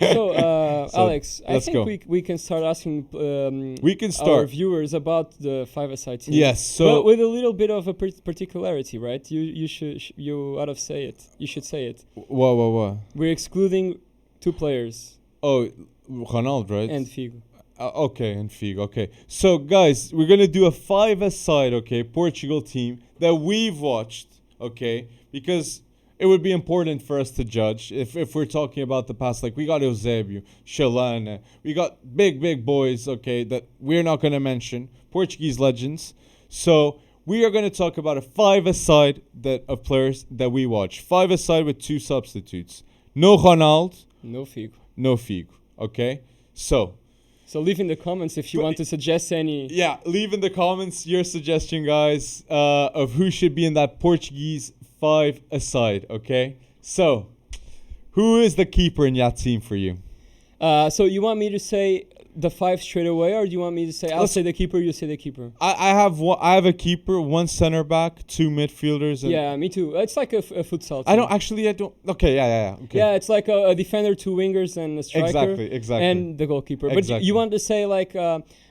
So, So, Alex, I let's think go. we can start asking We can our start. viewers about the five-a-side team. Yes. But So with a little bit of a particularity, right? You should you ought to say it. You should say it. what? We're excluding two players Oh, Ronaldo, right? and Figo. Okay, and Figo. Okay. So, guys, we're going to do a five-a-side, okay, Portugal team that we've watched, okay, because it would be important for us to judge if we're talking about the past. Like, we got Eusebio, Shalana, we got big boys, okay, that we're not going to mention, Portuguese legends. So, we are going to talk about a five-a-side of players that we watch. Five-a-side with two substitutes. No Ronaldo, No Figo. no Figo, okay? So leave in the comments if you want to suggest any. Yeah, leave in the comments your suggestion, guys, of who should be in that Portuguese five-a-side, okay? So, who is the keeper in that team for you? So you want me to say the five straight away, or do you want me to say I'll say the keeper, you say the keeper? I have a keeper, one center back, two midfielders. And Yeah, me too. It's like a futsal team. I don't. Okay, yeah. Okay. Yeah, it's like a defender, two wingers, and a striker. Exactly. And the goalkeeper. But Exactly. you want to say like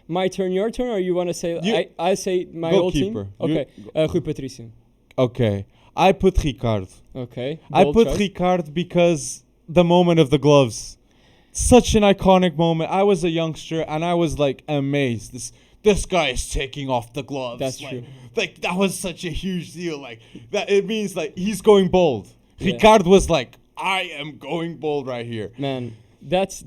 my turn, your turn, or you want to say I say my whole team? Goalkeeper. Okay. Rui Patricio. Okay. I put Ricardo. Okay. I bold put choice. Ricardo because the moment of the gloves. Such an iconic moment. I was a youngster and I was like amazed. This guy is taking off the gloves. That's like, true. Like that was such a huge deal. Like that it means like he's going bold. Yeah. Ricardo was like, I am going bold right here. Man, that's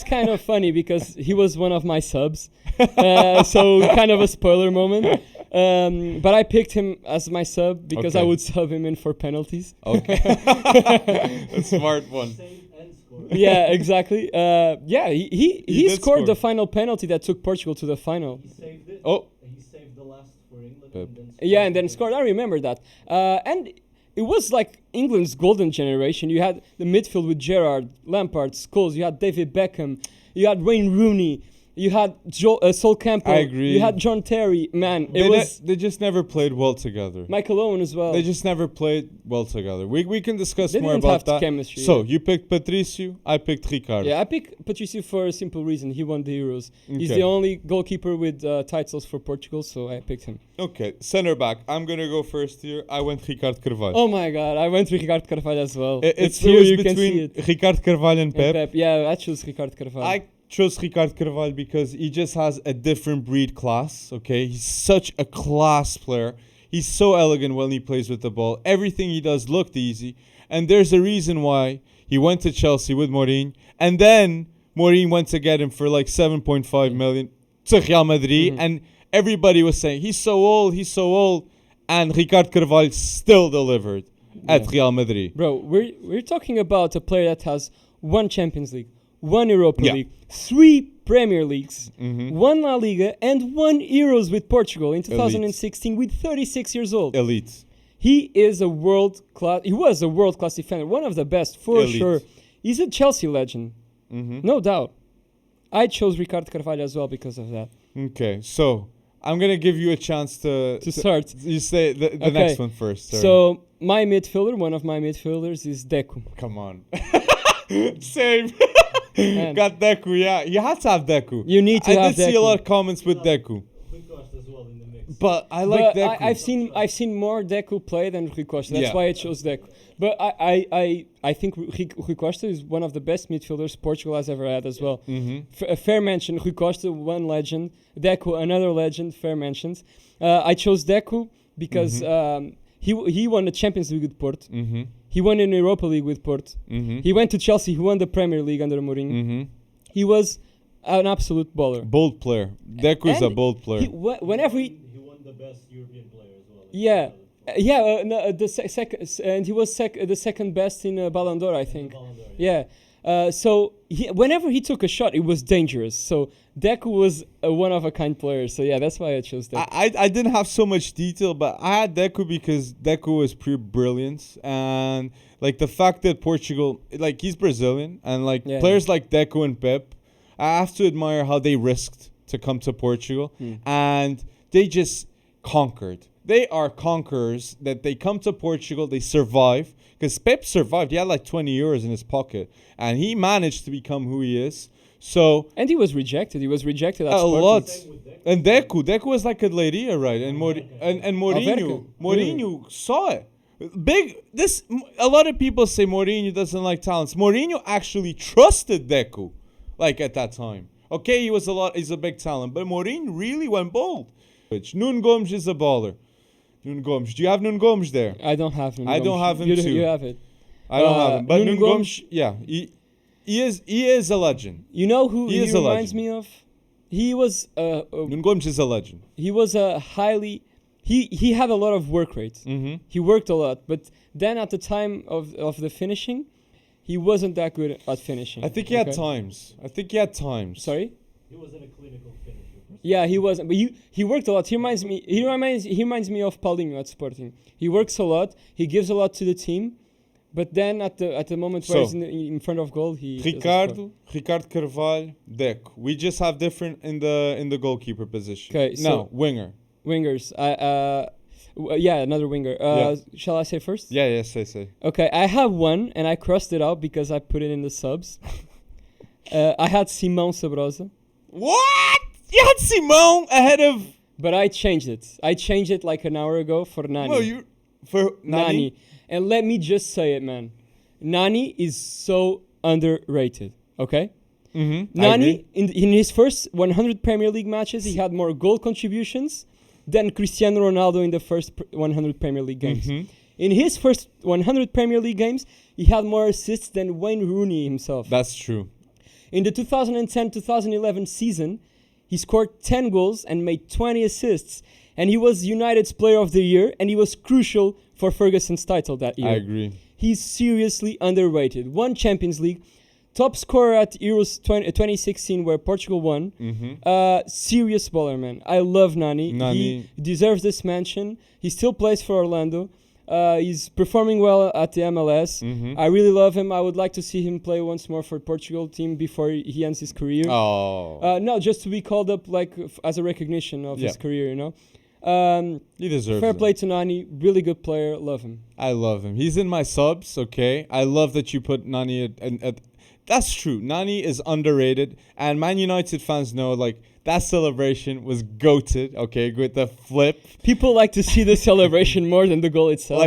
kind of funny because he was one of my subs. So kind of a spoiler moment. But I picked him as my sub because I Okay. would sub him in for penalties. Okay. A smart one. Saved and scored. Yeah, exactly. He did scored score. the final penalty that took Portugal to the final. He saved it. Oh. He saved the last for England. Pep. And then Yeah, and then scored. I remember that. And it was like England's golden generation. You had the midfield with Gerrard, Lampard, Scholes. You had David Beckham. You had Wayne Rooney. You had Sol Campbell. I agree. You had John Terry. Man, it was They just never played well together. Michael Owen as well. They just never played well together. We can discuss They more didn't about have that. chemistry, So yeah. you picked Patricio, I picked Ricardo. Yeah, I picked Patricio for a simple reason. He won the Euros. He's Okay. the only goalkeeper with titles for Portugal, so I picked him. Okay, center back. I'm gonna go first here. I went Ricardo Carvalho. Oh my God, I went with Ricardo Carvalho as well. It's here, it you was can see between it. Ricardo Carvalho and And Pep. Yeah, I chose Ricardo Carvalho. I chose Ricardo Carvalho because he just has a different breed class. Okay, he's such a class player. He's so elegant when he plays with the ball. Everything he does looked easy, and there's a reason why he went to Chelsea with Mourinho, and then Mourinho went to get him for like 7.5 million to Real Madrid, and everybody was saying he's so old, and Ricardo Carvalho still delivered at Real Madrid. Bro, we're talking about a player that has one Champions League, one Europa Yeah. League, 3 Premier Leagues, 1 La Liga, and 1 Euros with Portugal in 2016 with 36 years old. Elite. He was a world class defender, one of the best for Elite. sure. He's a Chelsea legend, no doubt. I chose Ricardo Carvalho as well because of that. Okay, so I'm gonna give you a chance to start. You say the Okay. next one first. Sorry. So my midfielder, one of my midfielders is Deco. Come on. Same. Man. Got Deku, yeah. You have to have Deku. You need to I have did see a Deku. lot of comments with Deku. Rui Costa as well in the mix. But I like But Deku. I've seen more Deco play than Rui Costa. That's Yeah. why I chose Deco. But I think Rui Costa is one of the best midfielders Portugal has ever had as well. A fair mention. Rui Costa, one legend. Deco, another legend. Fair mentions. I chose Deco because he won the Champions League with Porto. He won an Europa League with Porto. He went to Chelsea. He won the Premier League under Mourinho. He was an absolute baller. Bold player. Deku is a And bold player. Whenever he He won the best European player as well. Yeah, no, the second, and he was the second best in Ballon d'Or, I think. Ballon d'Or, Yeah. So whenever he took a shot, it was dangerous. So Deco was a one-of-a-kind player. So yeah, that's why I chose Deco. I didn't have so much detail, but I had Deku because Deku was pure brilliance. And like the fact that Portugal, like he's Brazilian, and like Yeah, players like Deku and Pep, I have to admire how they risked to come to Portugal. And they just conquered. they are conquerors. That they come to Portugal, they survive. Because Pep survived. He had like 20 euros in his pocket, and he managed to become who he is. So And he was rejected. He was rejected at a Sporting. lot. Same with Deco. And Deco was like a lady, right? And and Mourinho, Alverca. Mourinho saw it. A lot of people say Mourinho doesn't like talents. Mourinho actually trusted Deco, like at that time. Okay, he's a big talent, but Mourinho really went bold. Nuno Gomes is a baller. Nuno Gomes. Do you have Nuno Gomes there? I don't have him. I don't have him you, too. You have it. I don't have him. But Nuno Nuno Gomes, yeah, he is a legend. You know who He he is a reminds legend. me of? He was Nuno Gomes is a legend. he was a highly he had a lot of work rate. Mm-hmm. He worked a lot, but then at the time of the finishing, he wasn't that good at finishing. I think he had okay? times. Sorry? He wasn't a clinical finisher. Yeah, he wasn't. But he worked a lot. He reminds me of Paulinho at Sporting. He works a lot. He gives a lot to the team, but then at the moment where So, he's in front of goal, he doesn't score. Ricardo Carvalho, Deco. We just have different in the goalkeeper position. Okay, Now, so- winger. Wingers. Yeah, another winger. Yeah. Shall I say first? Yeah, say. Okay, I have one, and I crossed it out because I put it in the subs. I had Simão Sabrosa, What? You had Simão ahead of. but I changed it. I changed it like an hour ago for Nani. No, you for Nani. And let me just say it, man. Nani is so underrated, okay? Mm-hmm. Nani, in his first 100 Premier League matches, he had more goal contributions than Cristiano Ronaldo in the first 100 Premier League games. Mm-hmm. In his first 100 Premier League games, he had more assists than Wayne Rooney himself. That's true. In the 2010-2011 season, he scored 10 goals and made 20 assists. And he was United's Player of the Year, and he was crucial for Ferguson's title that year. I agree. He's seriously underrated. Won Champions League, top scorer at Euros 2016 where Portugal won. Mm-hmm. Serious baller, man. I love Nani. Nani. He deserves this mention. He still plays for Orlando. He's performing well at the MLS. Mm-hmm. I really love him. I would like to see him play once more for Portugal team before he ends his career. Oh, No, just to be called up like as a recognition of his Yeah. career, you know. he deserves Fair it. play to Nani. Really good player. Love him. I love him. He's in my subs, okay? I love that you put Nani at that's true. Nani is underrated, and Man United fans know, like, that celebration was goated, okay, with the flip. People like to see the celebration more than the goal itself.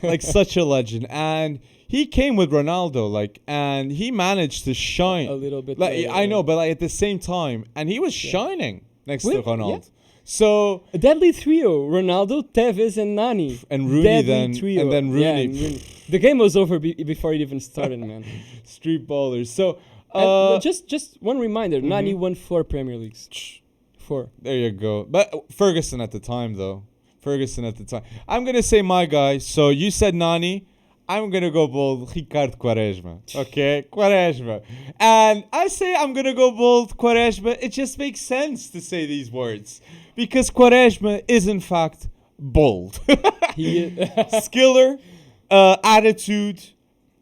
Like such a legend. And he came with Ronaldo, like, and he managed to shine. a little bit. Like, later, I know, but like at the same time, and he was shining next to With- Ronaldo. yeah. So A deadly trio: Ronaldo, Tevez, and Nani. and Rooney Deadly then, trio. and then Yeah, Rooney, and Rooney. The game was over before it even started, man. street ballers. So And just one reminder: Nani Mm-hmm. won 4 Premier Leagues. 4. there you go. But Ferguson at the time, though. I'm gonna say my guy. So you said Nani. I'm gonna go bold, Ricardo Quaresma. Okay, Quaresma. And I say I'm gonna go bold, Quaresma. It just makes sense to say these words because Quaresma is in fact bold. He Skiller, attitude,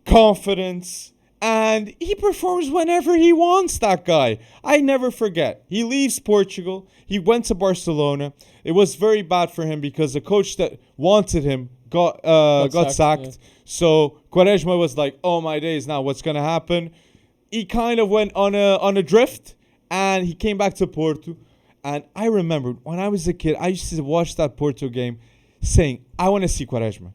confidence, and he performs whenever he wants, that guy. I never forget. He leaves Portugal. He went to Barcelona. It was very bad for him because the coach that wanted him got sacked. yeah. So Quaresma was like, oh my days, now what's going to happen? He kind of went on a drift, and he came back to Porto. And I remember when I was a kid, I used to watch that Porto game saying, I want to see Quaresma.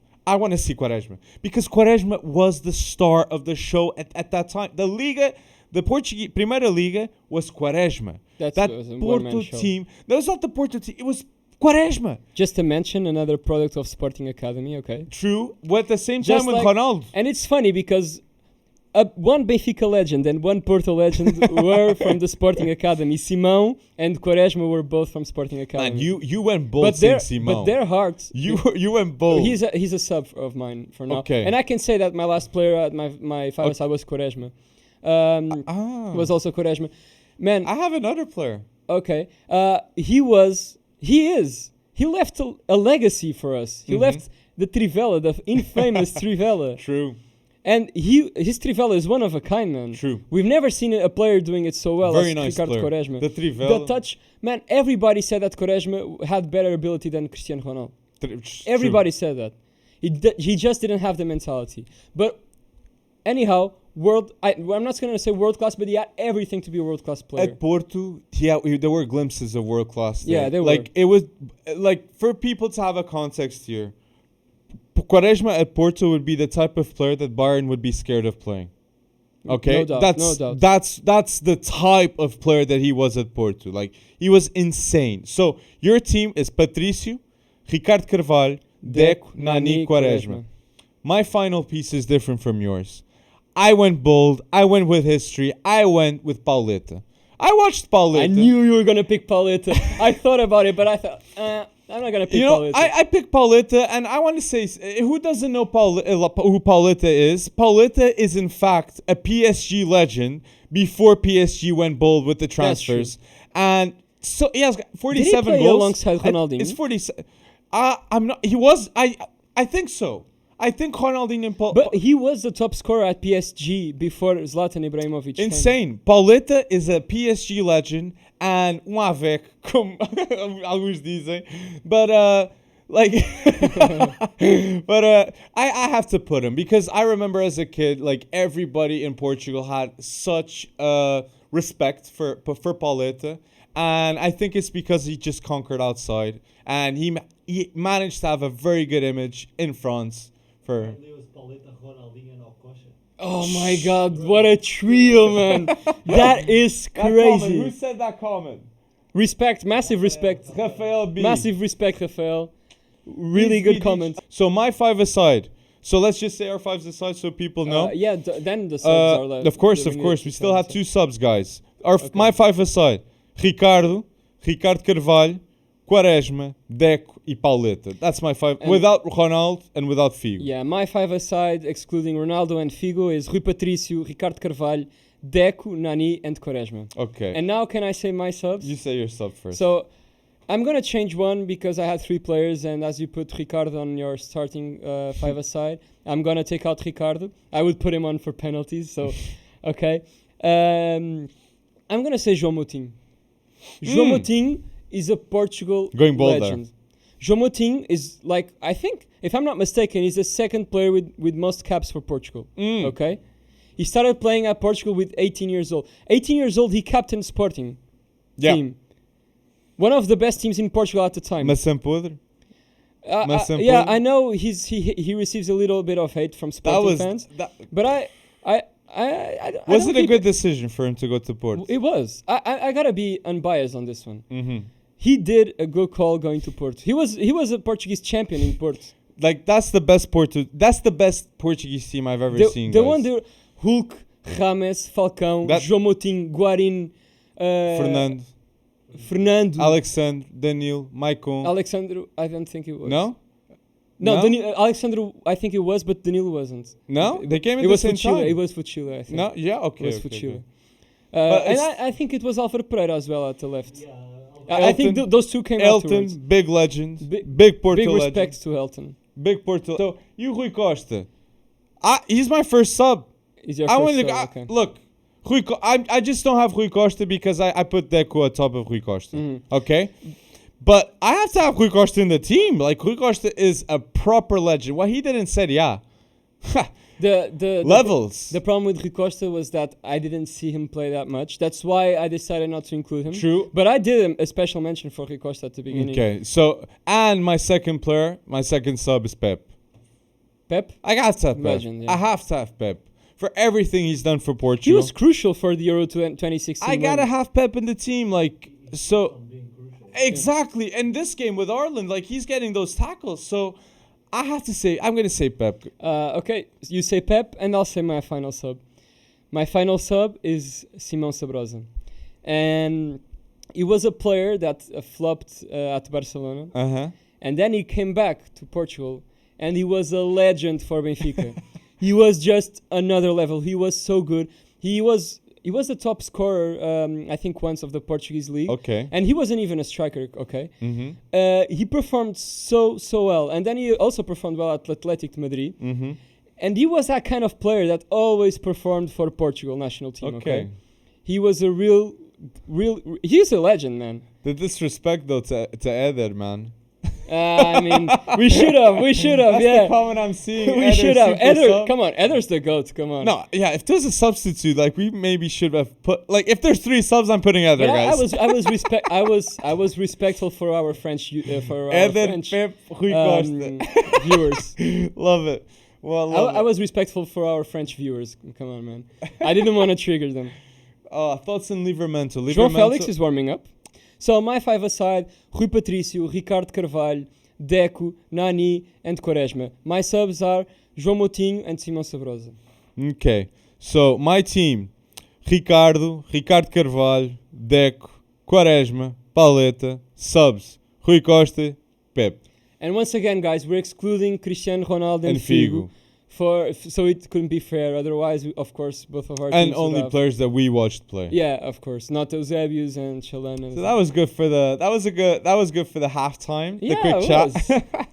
Because Quaresma was the star of the show at that time. The Portuguese Primeira Liga was Quaresma. That That was a Porto one-man show. team, that was not the Porto team, it was Quaresma. Just to mention another product of Sporting Academy, okay? True, at the same Just time with like- Ronaldo. And it's funny because one Benfica legend and one Porto legend were from the Sporting Academy. Simão and Quaresma were both from Sporting Academy. And you went bold saying Simão. But their hearts. You went bold. He's a sub of mine for now. Okay. And I can say that my last player at my five side was Quaresma. Was also Quaresma. Man, I have another player. okay. He left a legacy for us. He left the Trivela, the infamous Trivela. True. And his Trivela is one of a kind, man. True. We've never seen a player doing it so well Very as nice Ricardo player. Quaresma. The Trivela. The touch, man, everybody said that Quaresma had better ability than Cristiano Ronaldo. Everybody said that. He just didn't have the mentality. But anyhow, I'm not going to say world class, but he had everything to be a world class player. At Porto, there were glimpses of world class. Yeah, there like were. It was like, for people to have a context here, Quaresma at Porto would be the type of player that Bayern would be scared of playing. Okay, No doubt, no doubt. That's the type of player that he was at Porto. Like, he was insane. So your team is Patricio, Ricardo Carvalho, Deco, Nani, Quaresma. My final piece is different from yours. I went bold. I went with history. I went with Pauleta. I watched Pauleta. I knew you were gonna pick Pauleta. I thought about it, but I thought, I'm not gonna pick Pauleta. I picked Pauleta, and I want to say, who doesn't know who Pauleta is? Pauleta is, in fact, a PSG legend before PSG went bold with the transfers. And so he has 47 Did he play goals. alongside Ronaldinho? It's 47. I'm not. He was. I think so. I think Ronaldinho and Paul. But he was the top scorer at PSG before Zlatan Ibrahimovic. Insane. Pauleta is a PSG legend and avec, como alguns dizem. But I have to put him because I remember as a kid, like, everybody in Portugal had such respect for Pauleta, and I think it's because he just conquered outside and he managed to have a very good image in France. For Oh my God! What a trio, man! That is crazy. Who said that comment? Respect, massive respect. Rafael B. Massive respect, Rafael. Really good comment. So my 5 aside. So let's just say our 5s aside so people know. Yeah, then the subs are left. Of course. We still have 2 subs, guys. My 5 aside. Ricardo Carvalho, Quaresma, Deco e Pauleta. That's my 5. Without Ronaldo and without Figo. Yeah, my 5 aside, excluding Ronaldo and Figo, is Rui Patricio, Ricardo Carvalho, Deco, Nani, and Quaresma. Okay. And now can I say my subs? You say your sub first. So I'm going to change one because I had 3 players, and as you put Ricardo on your starting 5 aside, I'm going to take out Ricardo. I would put him on for penalties, so okay. I'm going to say João Moutinho. João Moutinho is a Portugal Going bold legend. João Moutinho is, like, I think, if I'm not mistaken, he's the second player with most caps for Portugal. Okay? He started playing at Portugal with 18 years old. 18 years old, he captained Sporting team. One of the best teams in Portugal at the time. Mas sem podre. Yeah, I know he receives a little bit of hate from Sporting fans. But I was don't it a think good decision for him to go to Porto? It was. I gotta be unbiased on this one. Mm-hmm. He did a good call going to Porto. He was a Portuguese champion in Porto. Like, that's the best Portuguese team I've ever seen. The guys. one there, Hulk, James, Falcão, João Moutinho, Guarin, Fernando, Alexandre, Daniel, Maicon. Alexandre, I don't think it was. No? No, Alexandre, I think it was, but Danilo wasn't. No? They came in it the was same for Chile. time. It was for Chile, I think. No? Yeah, okay. It was for okay, Chile. okay. And I think it was Alfredo Pereira as well at the left. Yeah, I think those two came Elton, afterwards. big legend. Big Porto Big legend. respect to Elton. Big Porto. So, you, Rui Costa. He's my first sub. Is your first sub, okay. Look, I just don't have Rui Costa because I put Deco on top of Rui Costa. Okay? But I have to have Rui Costa in the team. Like, Rui Costa is a proper legend. What he did in Serie A. The levels. The problem with Rui Costa was that I didn't see him play that much. That's why I decided not to include him. True. But I did a special mention for Rui Costa at the beginning. Okay, so, and my second sub is Pep. Pep? I have to have Pep. Legend, yeah. I have to have Pep. For everything he's done for He Portugal. was crucial for the Euro 2016. I gotta win. have Pep in the team, like, so. Exactly. And this game with Ireland, like, he's getting those tackles. So, I'm going to say Pep. Okay, you say Pep, and I'll say my final sub. My final sub is Simão Sabrosa. And he was a player that flopped at Barcelona. Uh-huh. And then he came back to Portugal, and he was a legend for Benfica. He was just another level. He was so good. He was the top scorer, I think, once of the Portuguese league. Okay. And he wasn't even a striker, okay? Mm-hmm. He performed so well. And then he also performed well at Athletic Madrid. Mm-hmm. And he was that kind of player that always performed for Portugal national team, okay? He was a real, he's a legend, man. The disrespect, though, to Eder, man. I mean, we should have. That's Yeah, the comment I'm seeing. we should have. super Eder, sub. come on, Eder's the goat. Come on. No, yeah. If there's a substitute, like we maybe should have put. Like if there's 3 subs, I'm putting Eder, Yeah, guys. I was respectful for our French Eder, French Pep, Rui Costa. viewers. Love it. Well, love I it. was respectful for our French viewers. Come on, man. I didn't want to trigger them. Thoughts on Livramento. João Félix is warming up. So my 5 aside: Rui Patrício, Ricardo Carvalho, Deco, Nani, and Quaresma. My subs are João Moutinho and Simão Sabrosa. Okay. So my team: Ricardo Carvalho, Deco, Quaresma, Pauleta, subs: Rui Costa, Pep. And once again, guys, we're excluding Cristiano Ronaldo and And Figo. Figo so it couldn't be fair. Otherwise, of course, both of our And teams would only have. players that we watched play. Yeah, of course, not Eusebius and Chalana. So that was good for the halftime. Yeah, the quick it chat. was.